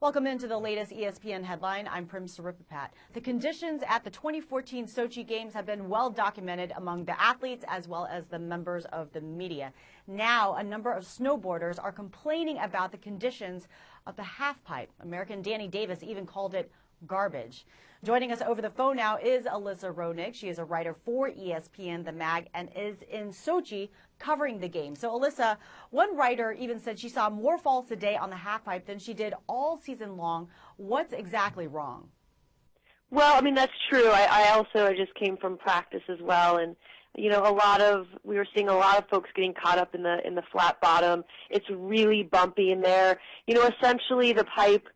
Welcome into the latest ESPN headline. I'm Prim Saripapat. The conditions at the 2014 Sochi Games have been well documented among the athletes as well as the members of the media. Now, a number of snowboarders are complaining about the conditions of the halfpipe. American Danny Davis even called it garbage. Joining us over the phone now is Alyssa Roenick. She is a writer for ESPN, the mag, and is in Sochi covering the game. So, Alyssa, one writer even said she saw more falls today on the halfpipe than she did all season long. What's exactly wrong? Well, I mean, that's true. I just came from practice as well, and you know, we were seeing a lot of folks getting caught up in the flat bottom. It's really bumpy in there. You know, essentially the pipe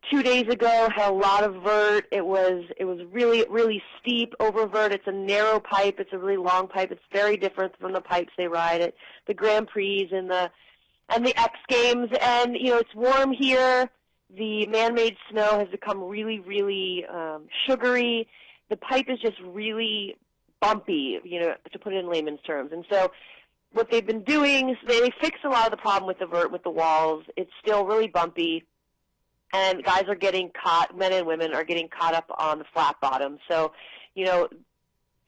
2 days ago had a lot of vert. It was really steep over vert. It's a narrow pipe. It's a really long pipe. It's very different from the pipes they ride at the Grand Prix and the X Games. And you know, it's warm here. The man-made snow has become really sugary. The pipe is just really bumpy, you know, to put it in layman's terms. And so what they've been doing is they fixed a lot of the problem with the vert, with the walls. It's still really bumpy. And guys are getting caught, men and women are getting caught up on the flat bottom. So, you know,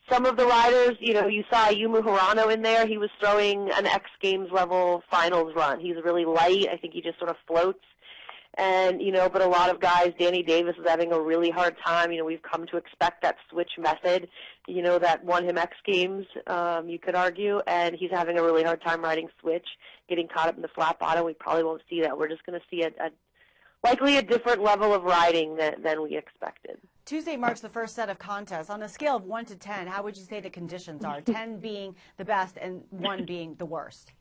some of the riders, you know, you saw Yumu Hirano in there. He was throwing an X Games level finals run. He's really light. I think he just sort of floats. And, you know, but a lot of guys, Danny Davis is having a really hard time. You know, we've come to expect that switch method, you know, that won him X Games, you could argue. And he's having a really hard time riding switch, getting caught up in the flat bottom. We probably won't see that. We're just going to see likely a different level of riding than we expected. Tuesday marks the first set of contests. On a scale of 1 to 10, how would you say the conditions are? 10 being the best and 1 being the worst.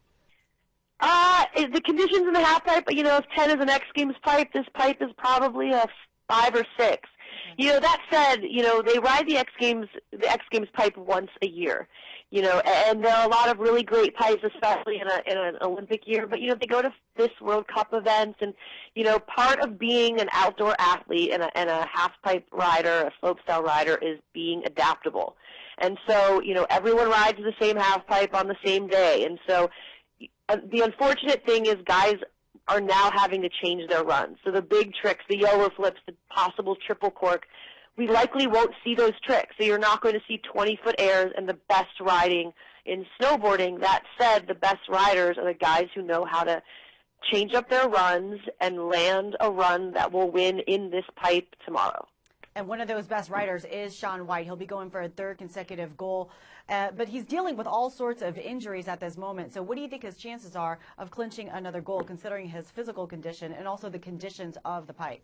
The conditions in the halfpipe, you know, if 10 is an X Games pipe, this pipe is probably a 5 or 6. You know, that said, you know, they ride the X Games pipe once a year. You know, and there are a lot of really great pipes, especially in an Olympic year. But, you know, they go to this World Cup events, and, you know, part of being an outdoor athlete and a half-pipe rider, a slopestyle rider, is being adaptable. And so, you know, everyone rides the same half-pipe on the same day. And so the unfortunate thing is guys are now having to change their runs. So the big tricks, the YOLO flips, the possible triple cork, we likely won't see those tricks. So you're not going to see 20-foot airs and the best riding in snowboarding. That said, the best riders are the guys who know how to change up their runs and land a run that will win in this pipe tomorrow. And one of those best riders is Shaun White. He'll be going for a 3rd consecutive goal. But he's dealing with all sorts of injuries at this moment. So what do you think his chances are of clinching another goal, considering his physical condition and also the conditions of the pipe?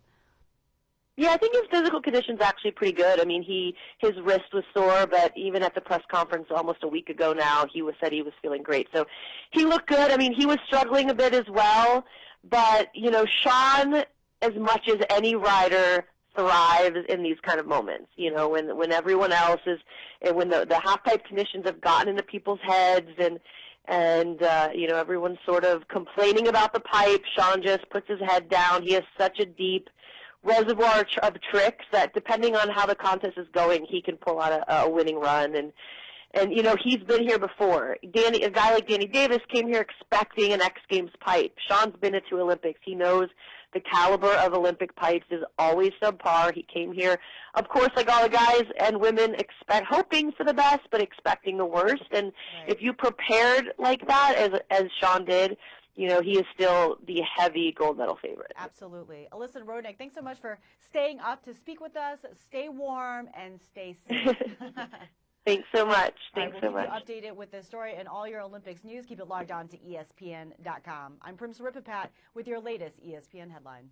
Yeah, I think his physical condition's actually pretty good. I mean, his wrist was sore, but even at the press conference almost a week ago now, said he was feeling great. So he looked good. I mean, he was struggling a bit as well. But, you know, Shaun, as much as any rider, thrives in these kind of moments. You know, when everyone else is, when the halfpipe conditions have gotten into people's heads and you know, everyone's sort of complaining about the pipe, Shaun just puts his head down. He has such a deep reservoir of tricks that depending on how the contest is going, he can pull out a winning run. And you know, he's been here before. A guy like Danny Davis came here expecting an X Games pipe. Shaun's been to 2 Olympics. He knows the caliber of Olympic pipes is always subpar. He came here, of course, like all the guys and women, hoping for the best, but expecting the worst. And if you prepared like that, as Shaun did, you know, he is still the heavy gold medal favorite. Absolutely. Alyssa Roenick, thanks so much for staying up to speak with us. Stay warm and stay safe. Thanks so much. Thanks so much. We'll keep you updated with this story and all your Olympics news. Keep it logged on to ESPN.com. I'm Prim Saripapat with your latest ESPN headline.